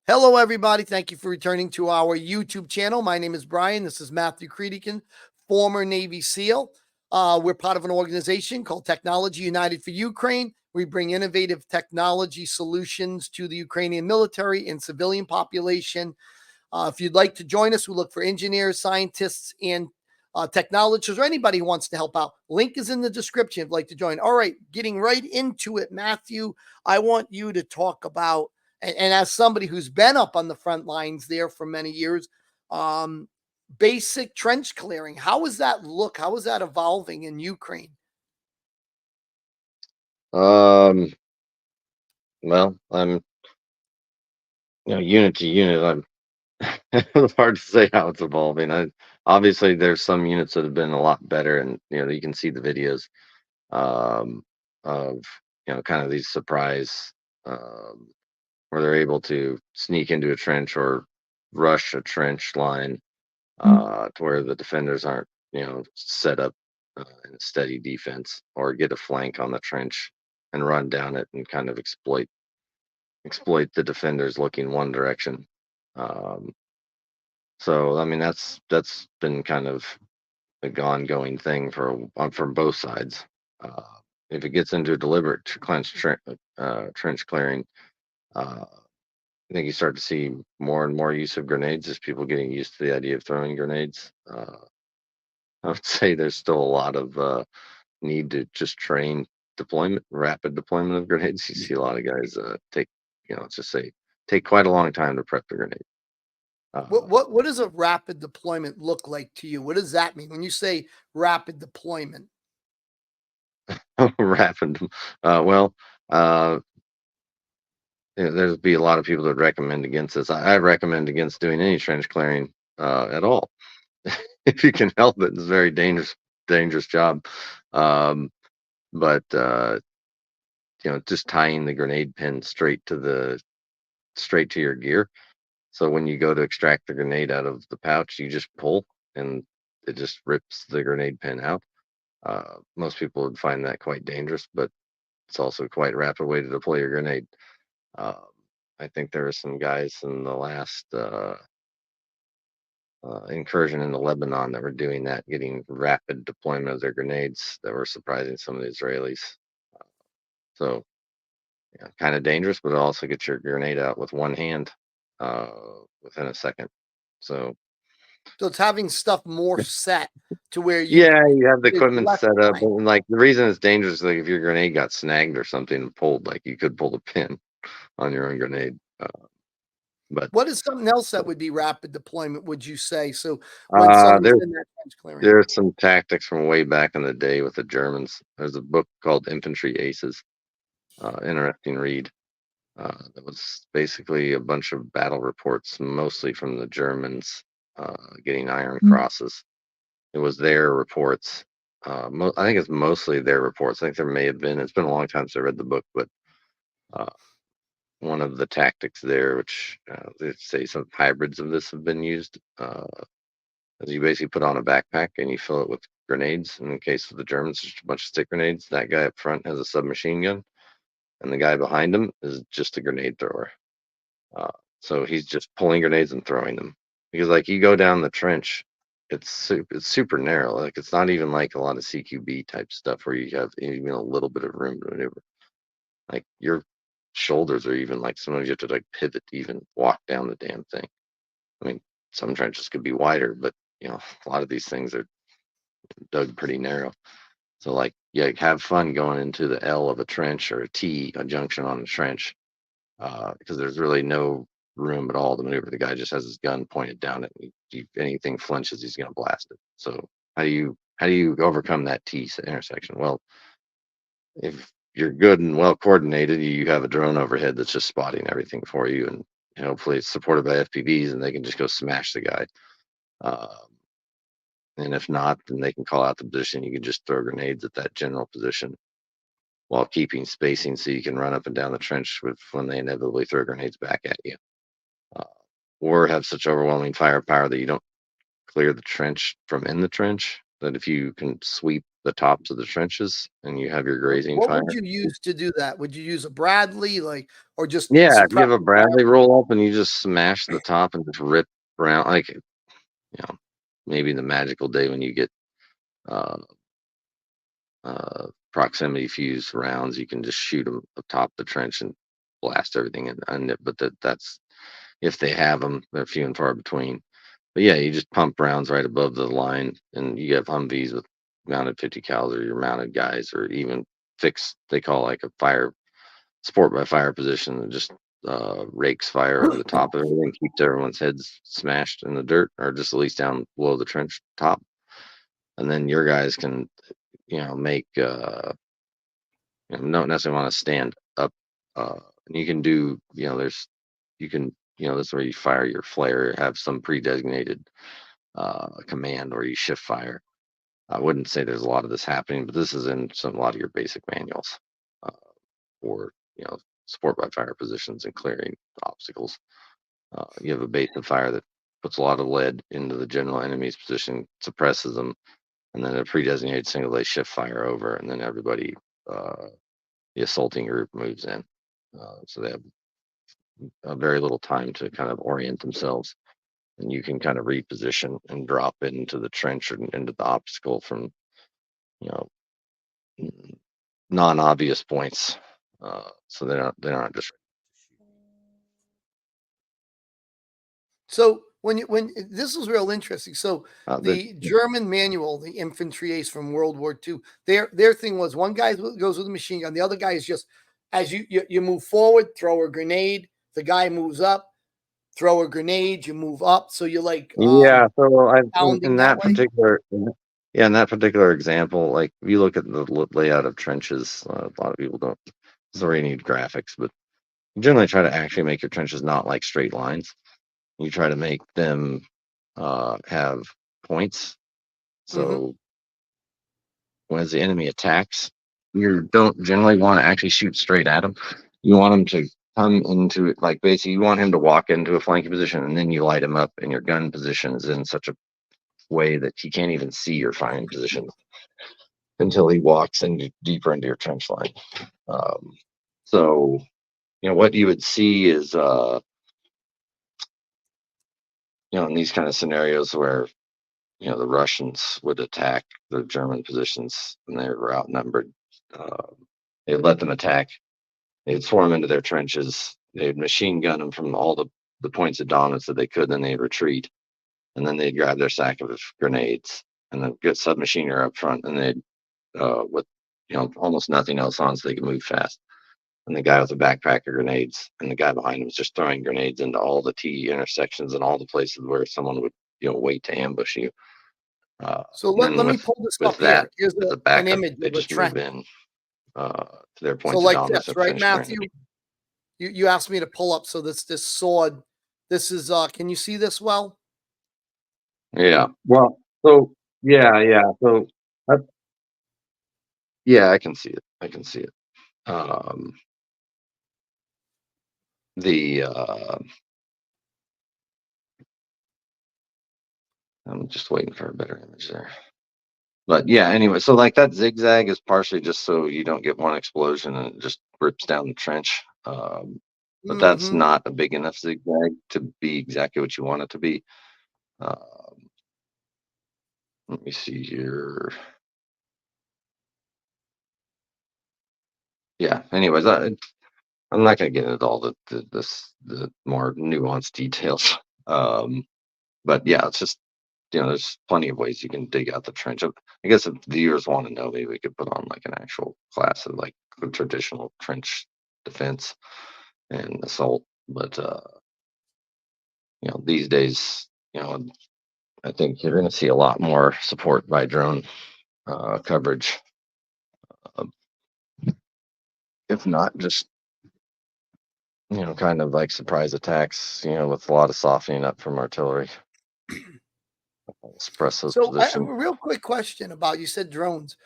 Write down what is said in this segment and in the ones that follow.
Hello, everybody. Thank you for returning to our YouTube channel. My name is Brian. This is Matthew Creedican, former Navy SEAL. We're part of an organization called Technology United for Ukraine. We bring innovative technology solutions to the Ukrainian military and civilian population. If you'd like to join us, we look for engineers, scientists, and technologists, or anybody who wants to help out. Link is in the description if you'd like to join. All right, getting right into it, Matthew. I want you to talk about, and as somebody who's been up on the front lines there for many years, um, basic trench clearing. How does that look? How is that evolving in Ukraine? Um, well, unit to unit, it's hard to say how it's evolving. Obviously there's some units that have been a lot better, and you can see the videos um, of kind of these surprise um, where they're able to sneak into a trench or rush a trench line to where the defenders aren't set up in a steady defense, or get a flank on the trench and run down it and kind of exploit the defenders looking one direction. Um, so I mean that's been kind of the ongoing thing from both sides. Uh, if it gets into a deliberate trench clearing, I think you start to see more and more use of grenades as people getting used to the idea of throwing grenades. I would say there's still a lot of need to just train rapid deployment of grenades. You see a lot of guys let's just say, take quite a long time to prep the grenade. What Uh, what what does a rapid deployment look like to you? What does that mean when you say rapid deployment? rapid, well, uh, there'd be a lot of people that recommend against this. I recommend against doing any trench clearing at all. If you can help it, it's a very dangerous job. Um, but just tying the grenade pin straight to your gear. So when you go to extract the grenade out of the pouch, you just pull and it just rips the grenade pin out. Most people would find that quite dangerous, but it's also quite a rapid way to deploy your grenade. Um, I think there are some guys in the last incursion into Lebanon that were doing that, getting rapid deployment of their grenades that were surprising some of the Israelis. So, yeah, kind of dangerous, but it also gets your grenade out with one hand uh, within a second. So, So it's having stuff more set to where yeah, you have the there's equipment less set up, time. but like the reason it's dangerous is like if your grenade got snagged or something and pulled, like you could pull the pin on your own grenade. But What is something else that would be rapid deployment, would you say? So when somebody's there's in that trench clearing. there's some tactics from way back in the day with the Germans. There's a book called Infantry Aces. Interesting read. That was basically a bunch of battle reports, mostly from the Germans getting Iron Crosses. It was their reports. I think it's mostly their reports. I think there may have been. It's been a long time since I read the book, but uh, one of the tactics there, which they say some hybrids of this have been used, is you basically put on a backpack and you fill it with grenades. In the case of the Germans, just a bunch of stick grenades. That guy up front has a submachine gun, and the guy behind him is just a grenade thrower. Uh, so he's just pulling grenades and throwing them. Because like you go down the trench, it's super narrow. Like it's not even like a lot of CQB type stuff where you have even a little bit of room to maneuver. Like your shoulders are even like sometimes you have to like pivot to even walk down the damn thing. I mean, some trenches could be wider, but a lot of these things are dug pretty narrow. So like yeah, have fun going into the L of a trench or a junction on a trench, because there's really no room at all to maneuver. The guy just has his gun pointed down at me. If anything flinches, he's going to blast it. So how do you overcome that T intersection? Well, if you're good and well coordinated, you have a drone overhead that's just spotting everything for you, and hopefully it's supported by FPVs, and they can just go smash the guy. Um, and if not, then they can call out the position. You can just throw grenades at that general position while keeping spacing so you can run up and down the trench with when they inevitably throw grenades back at you. uh, or have such overwhelming firepower that you don't clear the trench from in the trench. That if you can sweep the tops of the trenches, and you have your grazing What fire. would you use to do that? Would you use a Bradley, like, or just Yeah, if you suppress have a the fire? Bradley roll up and you just smash the top and just rip around, like, maybe the magical day when you get uh, proximity fused rounds, you can just shoot them atop the trench and blast everything in it. But that's if they have them, they're few and far between. But yeah, you just pump rounds right above the line, and you have Humvees with mounted 50 cals, or your mounted guys, or even fixed. They call like a fire sport by fire position that just rakes fire over the top of everything, keeps everyone's heads smashed in the dirt, or just at least down below the trench top. And then your guys can, make don't necessarily want to stand up. And you can do, you can, this is where you fire your flare, have some pre-designated command where you shift fire. I wouldn't say there's a lot of this happening, but this is in a lot of your basic manuals, uh, or support by fire positions and clearing obstacles. You have a base of fire that puts a lot of lead into the general enemy's position, suppresses them, and then a pre-designated single day shift fire over, and then everybody, the assaulting group moves in. So they have very little time to kind of orient themselves, and you can kind of reposition and drop into the trench or into the obstacle from you know non-obvious points, so they're not just. So when this was real interesting. So But the German manual, the infantry ace from World War II, their thing was one guy goes with a machine gun, the other guy is just as you move forward, throw a grenade, the guy moves up, throw a grenade, you move up. So you're like yeah, so in pounding that that way. particular, yeah, in that particular example, like if you look at the layout of trenches, a lot of people don't. Sorry, you need graphics, but you generally try to actually make your trenches not like straight lines. You try to make them have points. Mm-hmm. So when the enemy attacks, you don't generally want to actually shoot straight at him. You want him to come into it, like basically you want him to walk into a flanking position, and then you light him up, and your gun position is in such a way that he can't even see your firing position until he walks deeper into your trench line. Um, so what you would see is in these kind of scenarios where the Russians would attack the German positions and they were outnumbered. Uh, they'd let them attack. They'd form into their trenches. They'd machine gun them from all the points of dominance that they could. Then they'd retreat, and then they'd grab their sack of grenades and then get submachiner up front, and they'd with almost nothing else on, so they could move fast. And the guy with the backpack of grenades, and the guy behind him was just throwing grenades into all the T intersections and all the places where someone would wait to ambush you. So And let then me with pull this with up that here. Here's as a an backup, image they of a just move trench. in to their So points of like dominance this, and right, finish firing. Matthew? You asked me to pull up. So this sword, this is can you see this well? Yeah. Well, so yeah. So uh, yeah, I can see it. I can see it. Um, the I'm just waiting for a better image there. But yeah, anyway, so like that zigzag is partially just so you don't get one explosion and it just rips down the trench. But that's Mm-hmm. not a big enough zigzag to be exactly what you want it to be. Um, let me see here. Yeah. Anyways, I'm not going to get into all the more nuanced details. But yeah, it's just there's plenty of ways you can dig out the trench. I guess if viewers want to know, maybe we could put on like an actual class of like the traditional trench defense and assault. But these days, I think you're going to see a lot more support by drone coverage, uh, if not just kind of like surprise attacks, with a lot of softening up from artillery, suppress those So a positions. real quick question about you said drones.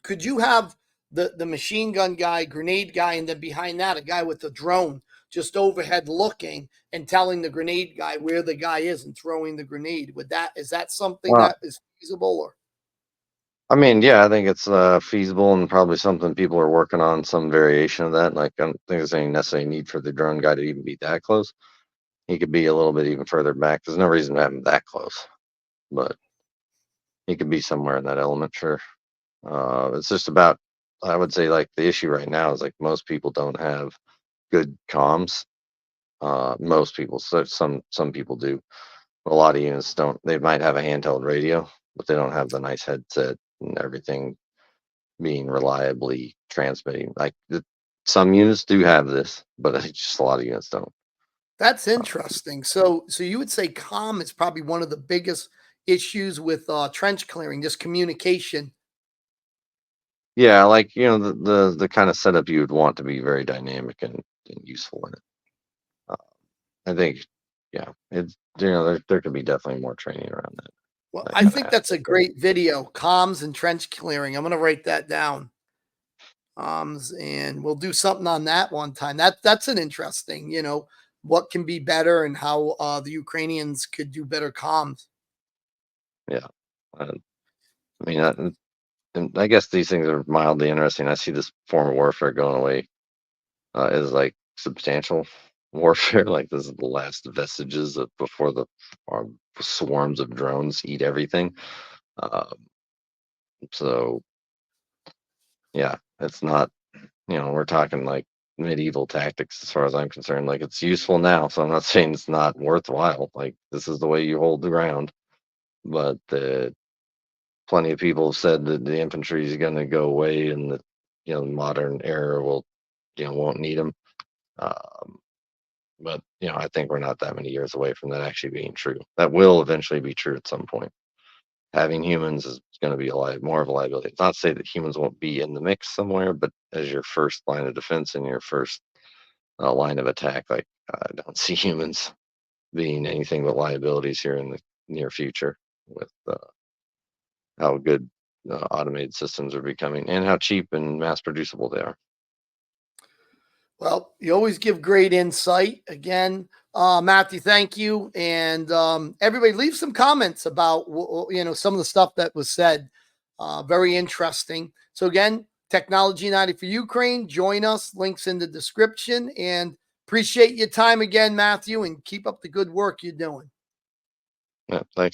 Could you have the machine gun guy, grenade guy, and then behind that a guy with a drone just overhead looking and telling the grenade guy where the guy is and throwing the grenade? Is that something Well, that is feasible or? I mean, yeah, I think it's feasible and probably something people are working on, some variation of that. Like, I don't think there's any necessary need for the drone guy to even be that close. He could be a little bit even further back. There's no reason to have him that close, but he could be somewhere in that element, sure. It's just about, I would say, like the issue right now is like most people don't have good comms. Most people, so some people do. A lot of units don't. They might have a handheld radio, but they don't have the nice headset and everything being reliably transmitting. Some units do have this, but it's just a lot of units don't. That's Uh, interesting. So you would say comm is probably one of the biggest issues with trench clearing, just communication. yeah, like the kind of setup you would want to be very dynamic and useful in it. Uh, I think, yeah, it's there could be definitely more training around Well, that I kind of think that's a aspect. great video, comms and trench clearing. I'm gonna write that down. And we'll do something on that one time. That's an interesting, what can be better and how the Ukrainians could do better comms. Yeah, I mean, and I guess these things are mildly interesting. I see this form of warfare going away as like substantial warfare. Like this is the last vestiges of before the uh, swarms of drones eat everything. Um, so yeah, it's not. We're talking like medieval tactics as far as I'm concerned. Like it's useful now, so I'm not saying it's not worthwhile. Like this is the way you hold the ground. But plenty of people have said that the infantry is going to go away, and that modern era will won't need them. Um, but I think we're not that many years away from that actually being true. That will eventually be true at some point. Having humans is going to be more of a liability. It's not to say that humans won't be in the mix somewhere, but as your first line of defense and your first line of attack, like I don't see humans being anything but liabilities here in the near future with how good automated systems are becoming and how cheap and mass producible they are. Well, you always give great insight. Again, Matthew, thank you. And everybody, leave some comments about some of the stuff that was said. Very interesting. So again, Technology United for Ukraine. Join us. Links in the description. And appreciate your time again, Matthew. And keep up the good work you're doing. Yeah, thanks.